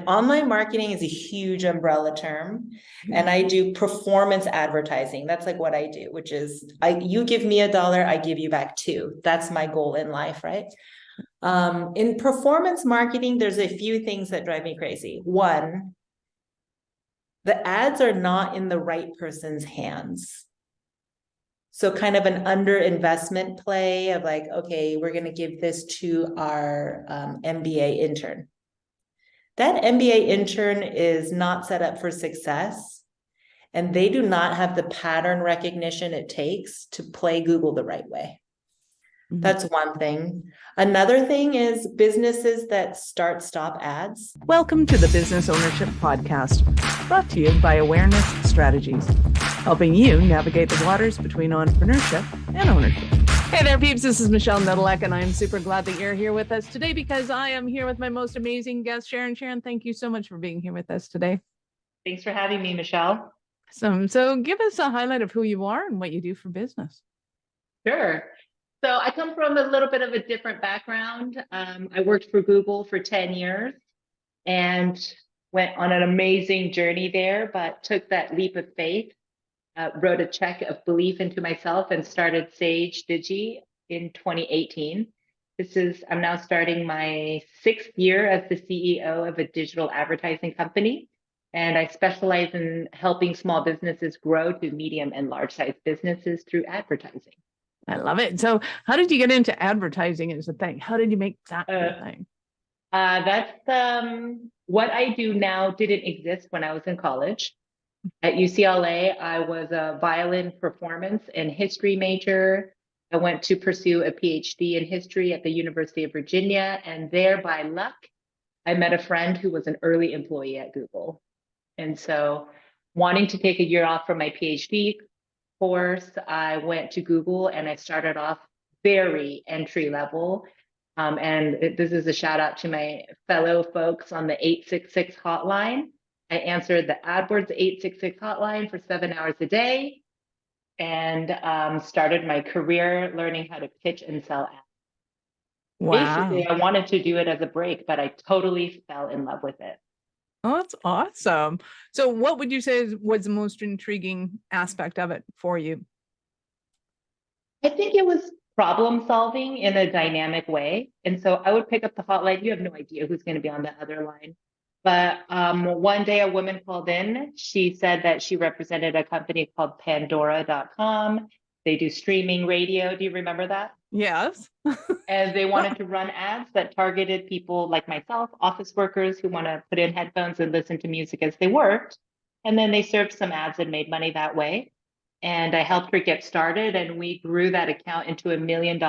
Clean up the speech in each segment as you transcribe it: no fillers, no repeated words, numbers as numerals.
online marketing is a huge umbrella term. And I do performance advertising. That's like what I do, which is you give me $1, I give you back 2. That's my goal in life, right? In performance marketing, there's a few things that drive me crazy. One, the ads are not in the right person's hands. So kind of an underinvestment play of like, okay, we're going to give this to our MBA intern. That MBA intern is not set up for success, and they do not have the pattern recognition it takes to play Google the right way. Mm-hmm. That's one thing. Another thing is businesses that stop ads. Welcome to the Business Ownership Podcast, brought to you by Awareness Strategies, helping you navigate the waters between entrepreneurship and ownership. Hey there, peeps. This is Michelle Nedelec, and I'm super glad that you're here with us today because I am here with my most amazing guest, Sharon. Sharon, thank you so much for being here with us today. Thanks for having me, Michelle. So give us a highlight of who you are and what you do for business. Sure. So I come from a little bit of a different background. I worked for Google for 10 years and went on an amazing journey there, but took that leap of faith, wrote a check of belief into myself and started Sage Digi in 2018. I'm now starting my 6th year as the CEO of a digital advertising company. And I specialize in helping small businesses grow to medium and large-sized businesses through advertising. I love it. So how did you get into advertising as a thing? How did you make that a thing? That's what I do now didn't exist when I was in college. At UCLA, I was a violin performance and history major. I went to pursue a PhD in history at the University of Virginia. And there, by luck, I met a friend who was an early employee at Google. And so wanting to take a year off from my PhD course, I went to Google and I started off very entry level. This is a shout out to my fellow folks on the 866 hotline. I answered the AdWords 866 hotline for 7 hours a day and started my career learning how to pitch and sell ads. Wow. Basically, I wanted to do it as a break, but I totally fell in love with it. Oh, that's awesome. So what would you say was the most intriguing aspect of it for you? I think it was problem solving in a dynamic way. And so I would pick up the hotline. You have no idea who's going to be on the other line. But one day a woman called in. She said that she represented a company called Pandora.com. They do streaming radio. Do you remember that? Yes. And they wanted to run ads that targeted people like myself, office workers who want to put in headphones and listen to music as they worked. And then they served some ads and made money that way. And I helped her get started, and we grew that account into $1 million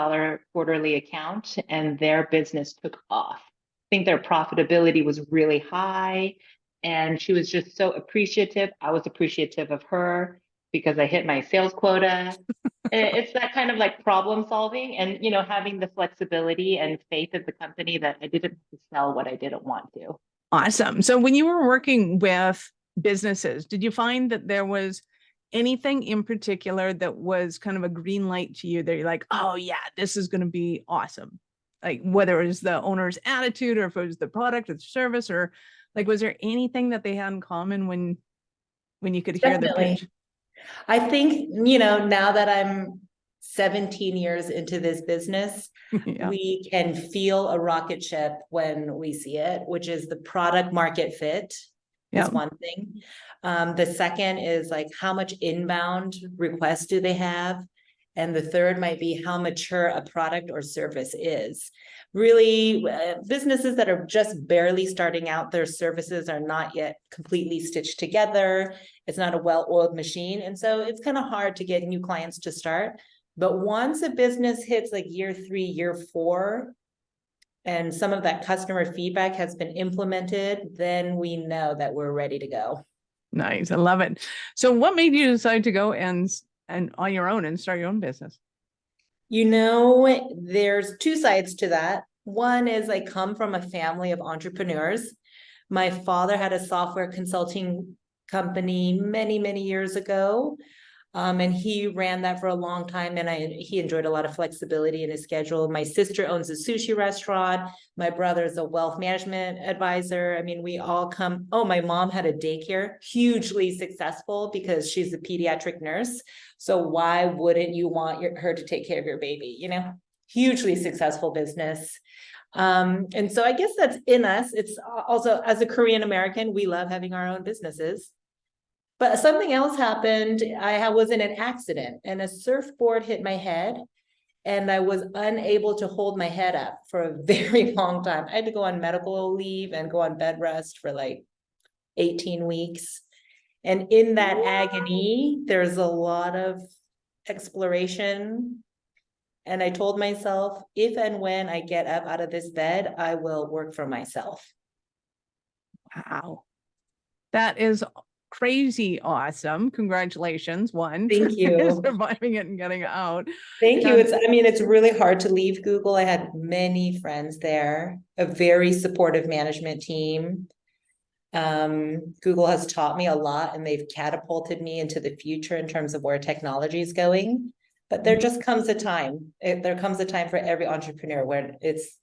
quarterly account, and their business took off. I think their profitability was really high, and she was just so appreciative. I was appreciative of her because I hit my sales quota. It's that kind of like problem solving and, having the flexibility and faith of the company that I didn't have to sell what I didn't want to. Awesome. So when you were working with businesses, did you find that there was anything in particular that was kind of a green light to you that you're like, oh yeah, this is going to be awesome? Like whether it was the owner's attitude or if it was the product or the service, or like, was there anything that they had in common when you could hear the pitch? I think, now that I'm 17 years into this business, yeah, we can feel a rocket ship when we see it, which is the product market fit. Is one thing. The second is like how much inbound requests do they have? And the third might be how mature a product or service is. Really, businesses that are just barely starting out, their services are not yet completely stitched together. It's not a well-oiled machine. And so it's kind of hard to get new clients to start. But once a business hits like year 3, year 4, and some of that customer feedback has been implemented, then we know that we're ready to go. Nice. I love it. So what made you decide to go and on your own and start your own business? There's 2 sides to that. One is I come from a family of entrepreneurs. My father had a software consulting company many, many years ago. And he ran that for a long time, and he enjoyed a lot of flexibility in his schedule. My sister owns a sushi restaurant. My brother's a wealth management advisor. I mean, we all come. Oh, my mom had a daycare, hugely successful because she's a pediatric nurse. So why wouldn't you want her to take care of your baby? You know, hugely successful business. And so I guess that's in us. It's also, as a Korean American, we love having our own businesses. But something else happened. I was in an accident and a surfboard hit my head, and I was unable to hold my head up for a very long time. I had to go on medical leave and go on bed rest for like 18 weeks. And in that agony, there's a lot of exploration. And I told myself, if and when I get up out of this bed, I will work for myself. Wow. That is crazy awesome. Congratulations, one. Thank you. Surviving it and getting out. Thank you. And- It's really hard to leave Google. I had many friends there, a very supportive management team. Google has taught me a lot, and they've catapulted me into the future in terms of where technology is going. But there just comes a time. There comes a time for every entrepreneur where it's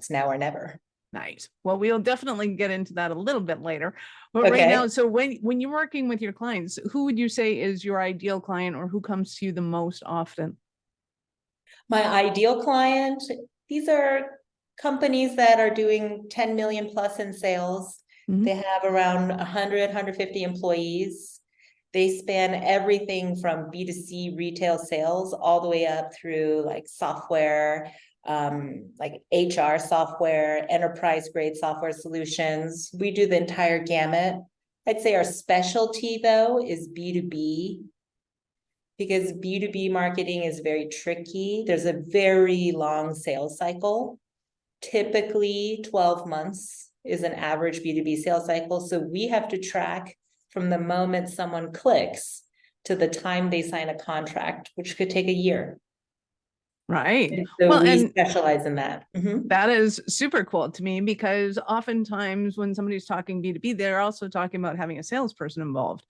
now or never. Nice. Well, we'll definitely get into that a little bit later. But Okay. right now, so when you're working with your clients, who would you say is your ideal client, or who comes to you the most often? My ideal client, these are companies that are doing 10 million plus in sales. Mhm. They have around 100, 150 employees. They span everything from B2C retail sales all the way up through like software, like HR software, enterprise grade software solutions. We do the entire gamut. I'd say our specialty though is B2B, because B2B marketing is very tricky. There's a very long sales cycle. Typically 12 months is an average B2B sales cycle. So we have to track from the moment someone clicks to the time they sign a contract, which could take a year. Right. And so Well, we and specialize in that. Mhm. that is super cool to me, because oftentimes when somebody's talking B2B, they're also talking about having a salesperson involved.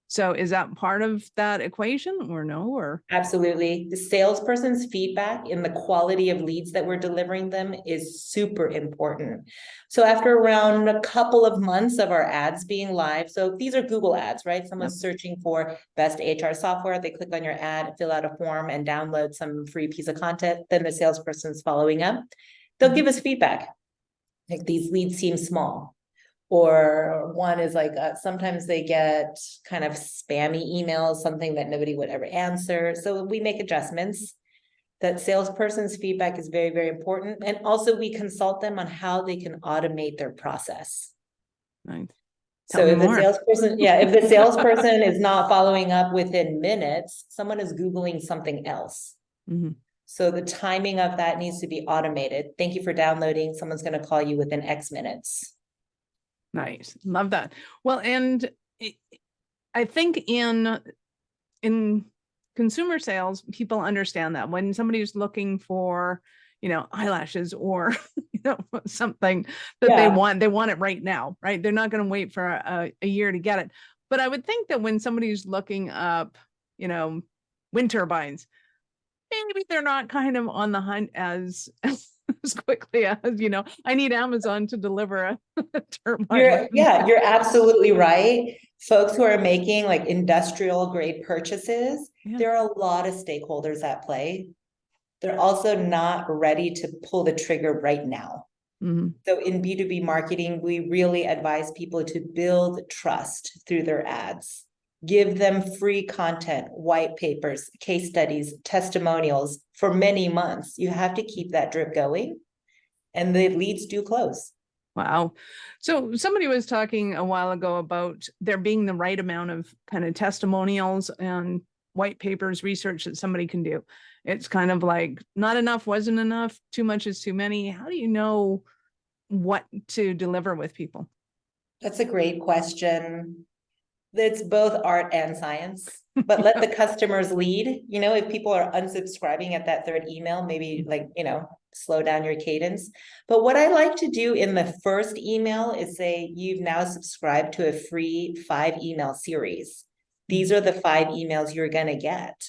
So is that part of that equation, or no? Or Absolutely. The salesperson's feedback and the quality of leads that we're delivering them is super important. So after around a couple of months of our ads being live, so these are Google ads, right? Someone's searching for best HR software. They click on your ad, fill out a form, and download some free piece of content. Then the salesperson's following up. They'll give us feedback. Like, these leads seem small. Or one is like, sometimes they get kind of spammy emails, something that nobody would ever answer. So we make adjustments. That salesperson's feedback is very, very important. And also we consult them on how they can automate their process. Nice. So if the salesperson, if the salesperson is not following up within minutes, someone is Googling something else. Mm-hmm. So the timing of that needs to be automated. Thank you for downloading. Someone's going to call you within X minutes. Nice. Love that. Well, and I think in consumer sales, people understand that when somebody's looking for, eyelashes or, something that they want it right now, right? They're not going to wait for a year to get it. But I would think that when somebody's looking up, wind turbines, maybe they're not kind of on the hunt as quickly as, I need Amazon to deliver a turbine. You're absolutely right. Folks who are making like industrial grade purchases, there are a lot of stakeholders at play. They're also not ready to pull the trigger right now. Mm-hmm. So in B2B marketing, we really advise people to build trust through their ads. Give them free content, white papers, case studies, testimonials for many months. You have to keep that drip going, and the leads do close. Wow. So somebody was talking a while ago about there being the right amount of kind of testimonials and white papers research that somebody can do. It's kind of like not enough wasn't enough, too much is too many. How do you know what to deliver with people? That's a great question. It's both art and science, but let the customers lead. If people are unsubscribing at that third email, maybe slow down your cadence. But what I like to do in the first email is say, you've now subscribed to a free 5 email series. These are the 5 emails you're going to get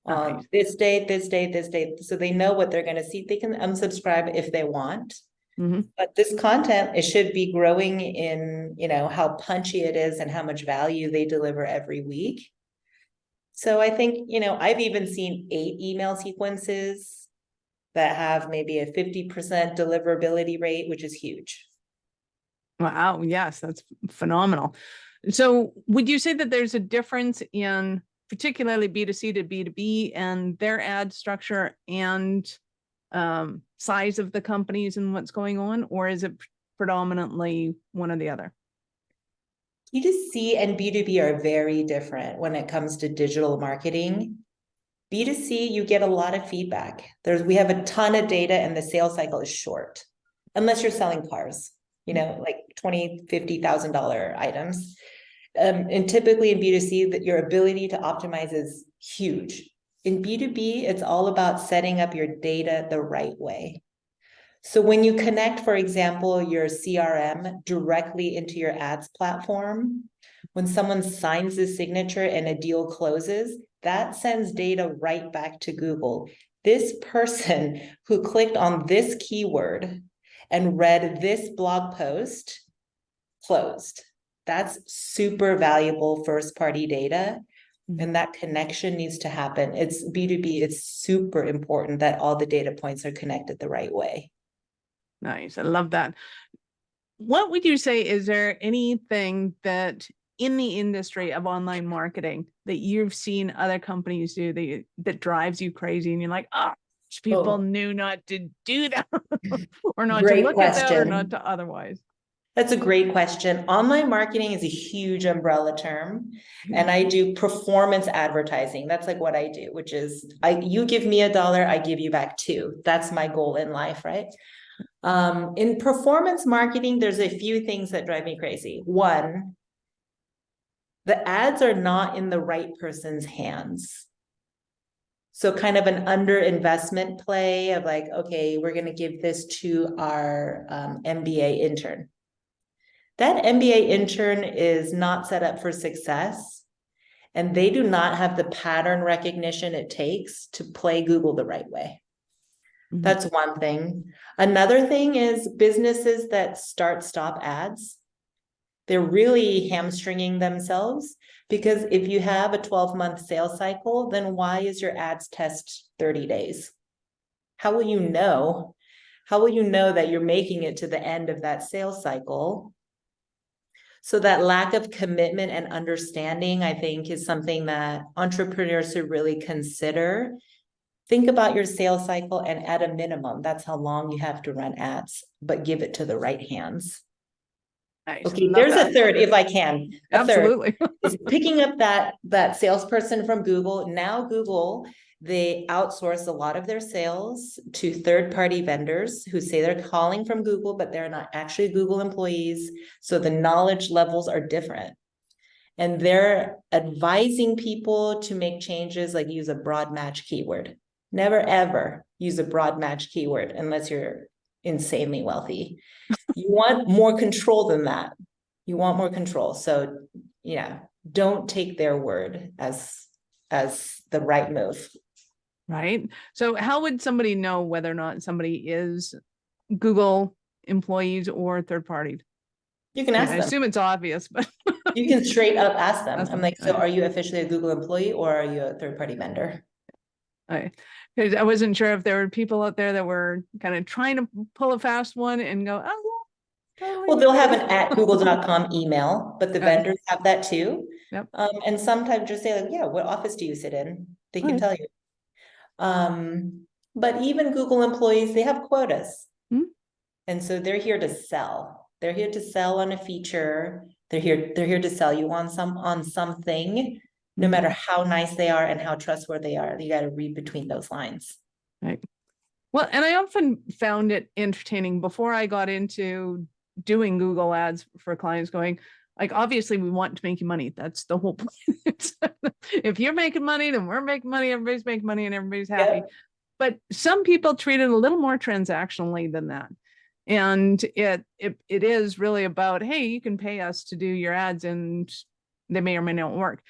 on Nice. this date, this date, this date. So they know what they're going to see. They can unsubscribe if they want. Mhm. But this content, it should be growing in, how punchy it is and how much value they deliver every week. So I think, I've even seen 8 email sequences that have maybe a 50% deliverability rate, which is huge. Wow. Yes, that's phenomenal. So would you say that there's a difference in particularly B2C to B2B and their ad structure and size of the companies and what's going on, or is it predominantly one or the other? B2C and B2B are very different when it comes to digital marketing. B2C, you get a lot of feedback. We have a ton of data and the sales cycle is short, unless you're selling cars, like $20,000, $50,000 items. And typically in B2C, that your ability to optimize is huge. In B2B, it's all about setting up your data the right way. So when you connect, for example, your CRM directly into your ads platform, when someone signs the signature and a deal closes, that sends data right back to Google. This person who clicked on this keyword and read this blog post closed. That's super valuable first-party data. And that connection needs to happen. It's B2B, it's super important that all the data points are connected the right way. Nice. I love that. What would you say, is there anything that in the industry of online marketing that you've seen other companies do that drives you crazy and you're like, people knew not to do that or not to look at that or not to otherwise? That's a great question. Online marketing is a huge umbrella term, and I do performance advertising. That's like what I do, which is you give me $1, I give you back 2. That's my goal in life, right? In performance marketing, there's a few things that drive me crazy. One, the ads are not in the right person's hands. So kind of an underinvestment play of like, okay, we're going to give this to our MBA intern. That MBA intern is not set up for success, and they do not have the pattern recognition it takes to play Google the right way. Mm-hmm. That's one thing. Another thing is businesses that start-stop ads. They're really hamstringing themselves, because if you have a 12-month sales cycle, then why is your ads test 30 days? How will you know? How will you know that you're making it to the end of that sales cycle? So that lack of commitment and understanding, I think, is something that entrepreneurs should really consider. Think about your sales cycle, and at a minimum, that's how long you have to run ads, but give it to the right hands. Nice. Okay, there's a third, if I can. Absolutely. Third is picking up that salesperson from Google. Now Google, they outsource a lot of their sales to third-party vendors who say they're calling from Google, but they're not actually Google employees. So the knowledge levels are different. And they're advising people to make changes, like use a broad match keyword. Never, ever use a broad match keyword unless you're insanely wealthy. You want more control than that. You want more control. So yeah, don't take their word as the right move. Right. So how would somebody know whether or not somebody is Google employees or third party? You can ask them. I assume it's obvious, but you can straight up ask them. I'm like, so are you officially a Google employee or are you a third-party vendor? Because I wasn't sure if there were people out there that were kind of trying to pull a fast one and go, well, they'll have an @google.com email, but the vendors have that too. Yep. And sometimes just say like, yeah, what office do you sit in? They can tell you. But even Google employees, they have quotas. And so they're here to sell. They're here to sell on a feature. They're here to sell you on something, no matter how nice they are and how trustworthy they are. You got to read between those lines. Right. Well, and I often found it entertaining before I got into doing Google ads for clients, going like, obviously we want to make you money. That's the whole point. If you're making money, then we're making money, everybody's making money and everybody's happy. Yep. But some people treat it a little more transactionally than that. And it is really about, hey, you can pay us to do your ads and they may or may not work,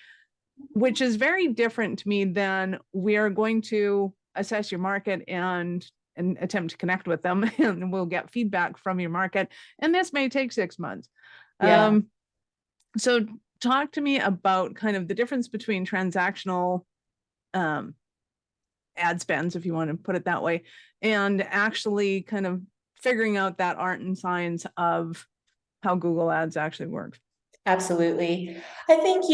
which is very different to me than we are going to assess your market and attempt to connect with them, and we'll get feedback from your market. And this may take 6 months. Yeah. So talk to me about kind of the difference between transactional ad spends, if you want to put it that way, and actually kind of figuring out that art and science of how Google Ads actually works. Absolutely. I think,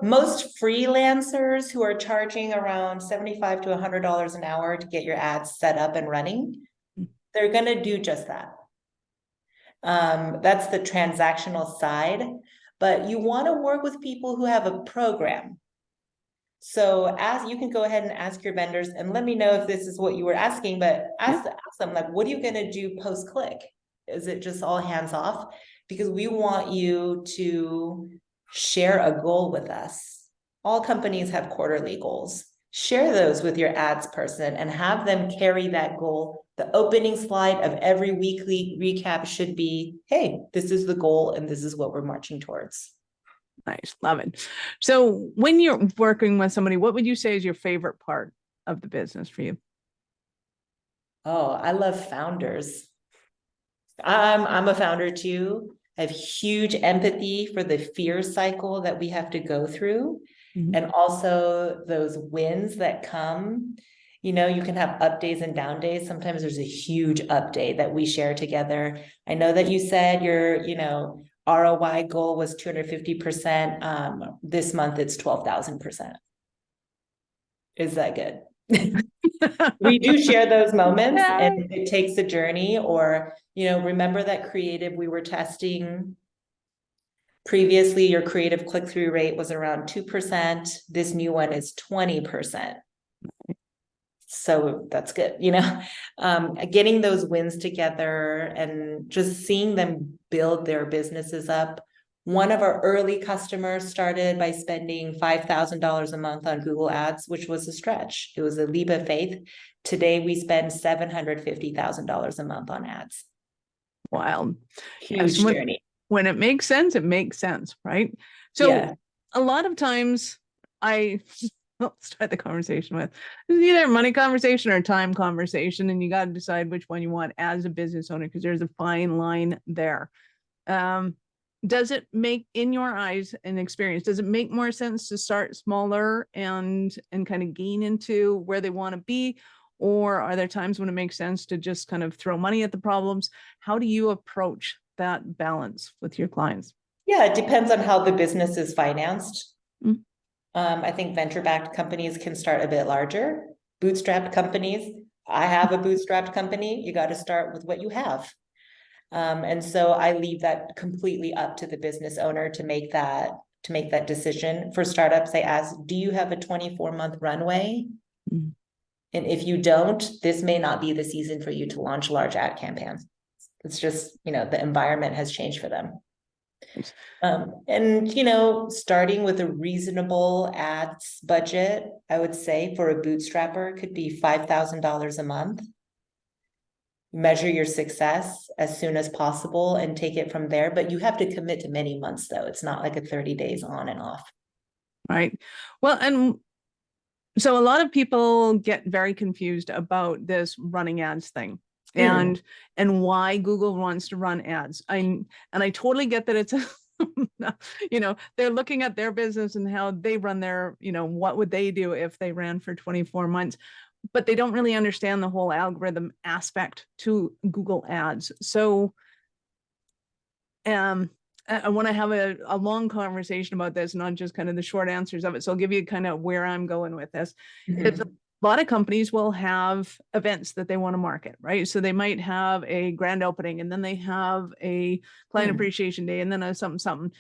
most freelancers who are charging around $75 to $100 an hour to get your ads set up and running, they're going to do just that. That's the transactional side, but you want to work with people who have a program. So you can go ahead and ask your vendors, and let me know if this is what you were asking, but ask them, like, what are you going to do post-click? Is it just all hands off? Because we want you to share a goal with us. All companies have quarterly goals. Share those with your ads person and have them carry that goal. The opening slide of every weekly recap should be, hey, this is the goal and this is what we're marching towards. Nice. Love it. So when you're working with somebody, what would you say is your favorite part of the business for you? Oh, I love founders. I'm a founder too. I have huge empathy for the fear cycle that we have to go through. Mhm. And also those wins that come. You can have up days and down days. Sometimes there's a huge update that we share together. I know that you said your, ROI goal was 250%. This month it's 12,000%. Is that good? We do share those moments, and it takes a journey. Or, remember that creative we were testing previously, your creative click-through rate was around 2%. This new one is 20%. So that's good, getting those wins together and just seeing them build their businesses up. One of our early customers started by spending $5,000 a month on Google Ads, which was a stretch. It was a leap of faith. Today, we spend $750,000 a month on ads. Wild. Huge journey. When it makes sense, right? So a lot of times I'll start the conversation with either a money conversation or a time conversation, and you got to decide which one you want as a business owner, because there's a fine line there. Does it make, in your eyes and experience, does it make more sense to start smaller and kind of gain into where they want to be? Or are there times when it makes sense to just kind of throw money at the problems? How do you approach that balance with your clients? Yeah, it depends on how the business is financed. I think venture-backed companies can start a bit larger. Bootstrapped companies, I have a bootstrapped company. You got to start with what you have. And so I leave that completely up to the business owner to make that decision. For startups, I ask, do you have a 24-month runway? Mm-hmm. And if you don't, this may not be the season for you to launch large ad campaigns. It's just, the environment has changed for them. And, starting with a reasonable ads budget, I would say for a bootstrapper could be $5,000 a month. Measure your success as soon as possible and take it from there. But you have to commit to many months, though. It's not like a 30 days on and off. Right. Well, and so a lot of people get very confused about this running ads thing and why Google wants to run ads. I totally get that it's they're looking at their business and how they run their, what would they do if they ran for 24 months, but they don't really understand the whole algorithm aspect to Google Ads. So I want to have a long conversation about this, not just kind of the short answers of it. So I'll give you kind of where I'm going with this. Mm-hmm. A lot of companies will have events that they want to market, right? So they might have a grand opening, and then they have a client appreciation day, and then a something,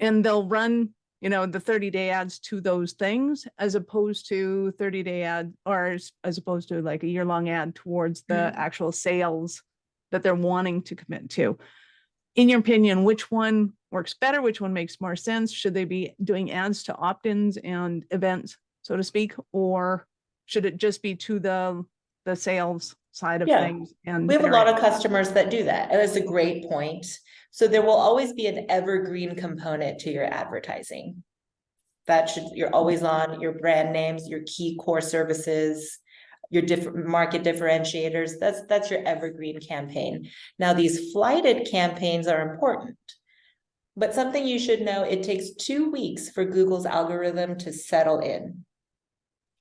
and they'll run, the 30-day ads to those things, as opposed to 30-day ad, or as opposed to like a year-long ad towards the actual sales that they're wanting to commit to. In your opinion, which one works better? Which one makes more sense? Should they be doing ads to opt-ins and events, so to speak, or should it just be to the sales side of things? And we have a lot of customers that do that. And that's a great point. So there will always be an evergreen component to your advertising. You're always on your brand names, your key core services, your different market differentiators. That's your evergreen campaign. Now, these flighted campaigns are important, but something you should know, it takes 2 weeks for Google's algorithm to settle in.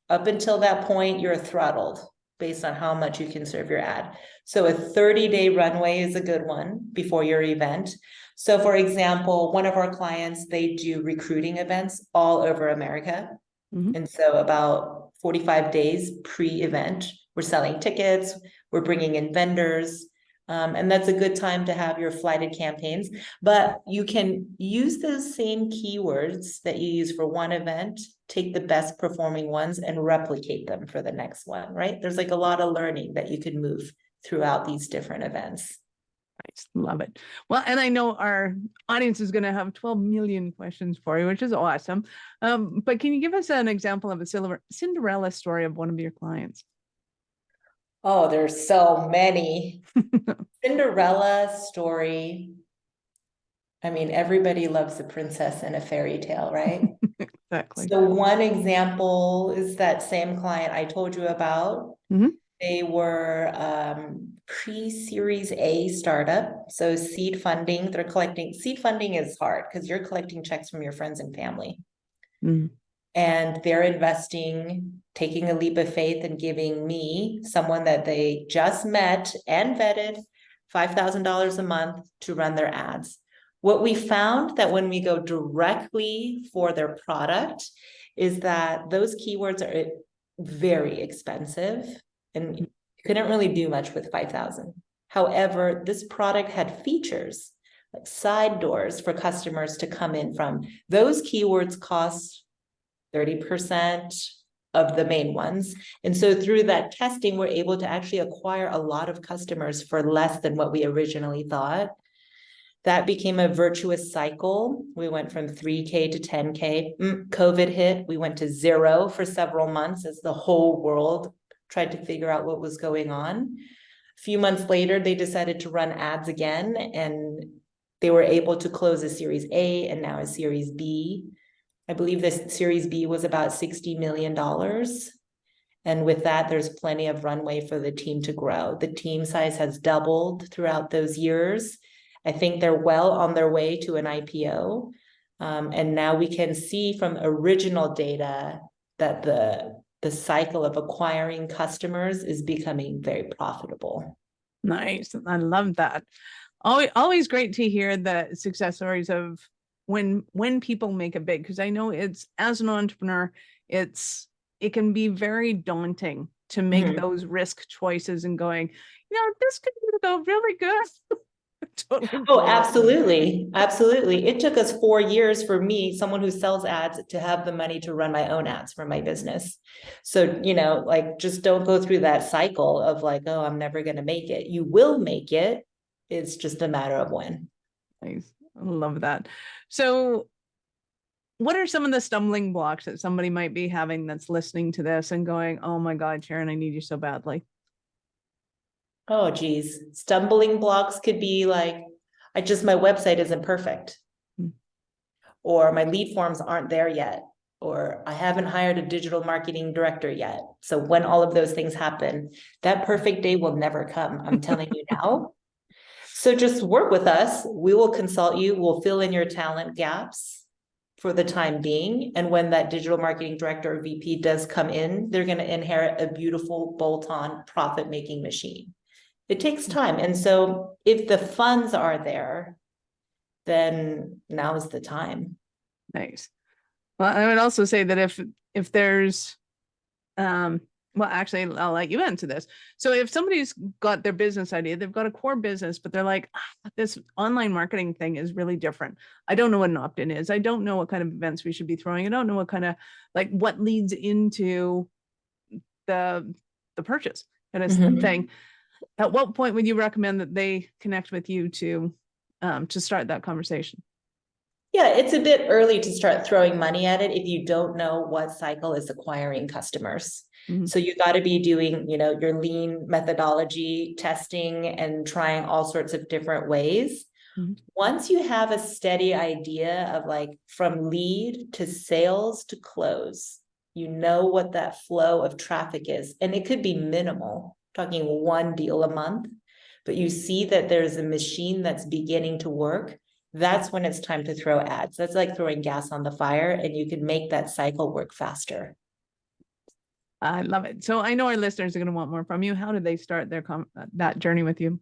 Up until that point, you're throttled based on how much you can serve your ad. So a 30-day runway is a good one before your event. So for example, one of our clients, they do recruiting events all over America. And so about 45 days pre-event, we're selling tickets, we're bringing in vendors, and that's a good time to have your flighted campaigns. But you can use those same keywords that you use for one event, take the best performing ones and replicate them for the next one, right? There's like a lot of learning that you could move throughout these different events. Nice. Love it. Well, and I know our audience is going to have 12 million questions for you, which is awesome. But can you give us an example of a Cinderella story of one of your clients? Oh, there's so many. Cinderella story. I mean, everybody loves a princess in a fairy tale, right? Exactly. So one example is that same client I told you about. They were pre-Series A startup, so seed funding. They're collecting seed funding is hard because you're collecting checks from your friends and family. And they're investing, taking a leap of faith and giving me, someone that they just met and vetted, $5,000 a month to run their ads. What we found that when we go directly for their product is that those keywords are very expensive and you couldn't really do much with 5,000. However, this product had features like side doors for customers to come in from. Those keywords cost 30% of the main ones. And so through that testing, we're able to actually acquire a lot of customers for less than what we originally thought. That became a virtuous cycle. We went from 3K to 10K. COVID hit. We went to 0 for several months as the whole world tried to figure out what was going on. A few months later, they decided to run ads again, and they were able to close a Series A and now a Series B. I believe this Series B was about $60 million. And with that, there's plenty of runway for the team to grow. The team size has doubled throughout those years. I think they're well on their way to an IPO. And now we can see from original data that the cycle of acquiring customers is becoming very profitable. Nice. I love that. Always great to hear the success stories of when people make it big, because I know it's, as an entrepreneur, it can be very daunting to make those risk choices and going, this could go really good. Totally. Oh, absolutely. Absolutely. It took us 4 years for me, someone who sells ads, to have the money to run my own ads for my business. So, like, just don't go through that cycle of like, oh, I'm never going to make it. You will make it. It's just a matter of when. Nice. I love that. So what are some of the stumbling blocks that somebody might be having that's listening to this and going, oh my God, Sharon, I need you so badly? Oh, geez. Stumbling blocks could be like, my website isn't perfect. Or my lead forms aren't there yet. Or I haven't hired a digital marketing director yet. So when all of those things happen, that perfect day will never come. I'm telling you now. So just work with us. We will consult you. We'll fill in your talent gaps for the time being. And when that digital marketing director or VP does come in, they're going to inherit a beautiful bolt-on profit-making machine. It takes time. And so if the funds are there, then now is the time. Nice. Well, I would also say that if there's, well, actually, I'll let you answer this. So if somebody's got their business idea, they've got a core business, but they're like, this online marketing thing is really different. I don't know what an opt-in is. I don't know what kind of events we should be throwing. I don't know what kind of, like, what leads into the purchase kind of thing. At what point would you recommend that they connect with you to start that conversation? Yeah, it's a bit early to start throwing money at it if you don't know what cycle is acquiring customers. So you got to be doing, your lean methodology testing and trying all sorts of different ways. Mhm. Once you have a steady idea of like from lead to sales to close, you know what that flow of traffic is. And it could be minimal, talking one deal a month, but you see that there's a machine that's beginning to work. That's when it's time to throw ads. That's like throwing gas on the fire, and you can make that cycle work faster. I love it. So I know our listeners are going to want more from you. How did they start their that journey with you?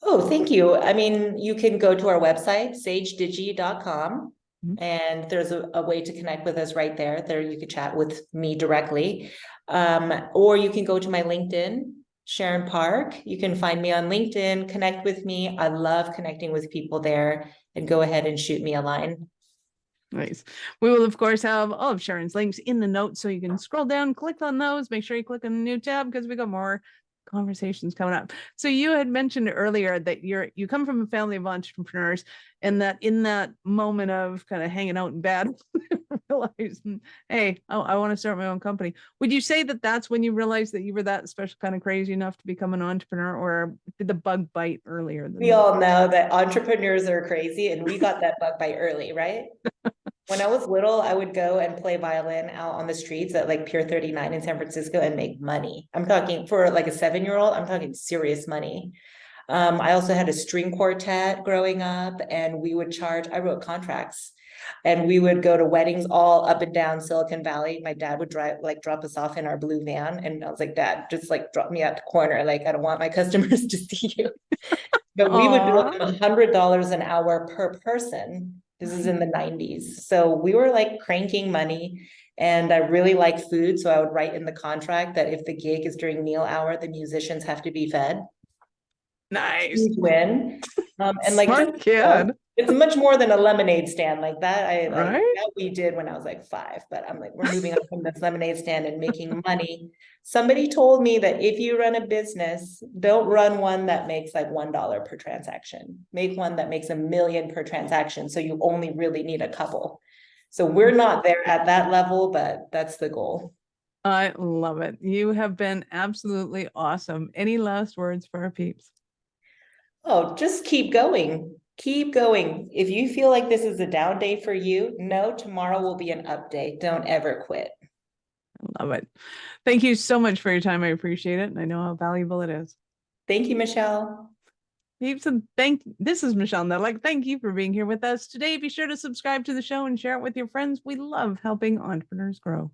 Oh, thank you. I mean, you can go to our website, sagedigi.com, Mhm. and there's a way to connect with us right there. There you could chat with me directly. Or you can go to my LinkedIn, Sharon Park. You can find me on LinkedIn, connect with me. I love connecting with people there, and go ahead and shoot me a line. Nice. We will, of course, have all of Sharon's links in the notes, so you can scroll down, click on those, make sure you click on the new tab because we got more conversations coming up. So you had mentioned earlier that you come from a family of entrepreneurs, and that in that moment of kind of hanging out in bed, realized, hey, I want to start my own company. Would you say that that's when you realized that you were that special kind of crazy enough to become an entrepreneur, or did the bug bite earlier than We that? all know that entrepreneurs are crazy, and we got that bug bite early, right? When I was little, I would go and play violin out on the streets at like Pier 39 in San Francisco and make money. I'm talking for like a 7-year-old, I'm talking serious money. I also had a string quartet growing up, and we would charge, I wrote contracts, and we would go to weddings all up and down Silicon Valley. My dad would drop us off in our blue van. And I was like, Dad, just like drop me at the corner. Like, I don't want my customers to see you. But we would bill Aw. them $100 an hour per person. This is in the 90s. So we were like cranking money, and I really like food. So I would write in the contract that if the gig is during meal hour, the musicians have to be fed. Nice. Huge win. And like, Smart just, kid. it's much more than a lemonade stand like that. I like Right? that we did when I was like 5, but I'm like, we're moving on from this lemonade stand and making money. Somebody told me that if you run a business, don't run one that makes like $1 per transaction. Make one that makes $1 million per transaction. So you only really need a couple. So we're not there at that level, but that's the goal. I love it. You have been absolutely awesome. Any last words for our peeps? Oh, just keep going. Keep going. If you feel like this is a down day for you, no, tomorrow will be an up day. Don't ever quit. Love it. Thank you so much for your time. I appreciate it. And I know how valuable it is. Thank you, Michelle. Peeps, and this is Michelle Nedlick. Thank you for being here with us today. Be sure to subscribe to the show and share it with your friends. We love helping entrepreneurs grow.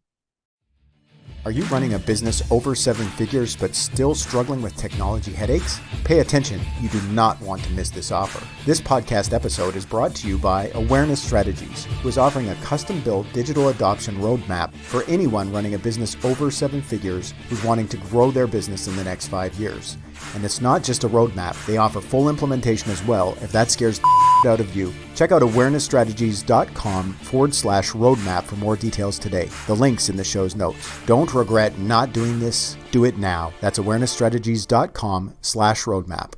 Are you running a business over 7 figures but still struggling with technology headaches? Pay attention, you do not want to miss this offer. This podcast episode is brought to you by Awareness Strategies, who is offering a custom-built digital adoption roadmap for anyone running a business over 7 figures who's wanting to grow their business in the next 5 years. And it's not just a roadmap, they offer full implementation as well if that scares the out of you. Check out awarenessstrategies.com/roadmap for more details today. The link's in the show's notes. Don't regret not doing this. Do it now. That's awarenessstrategies.com/roadmap.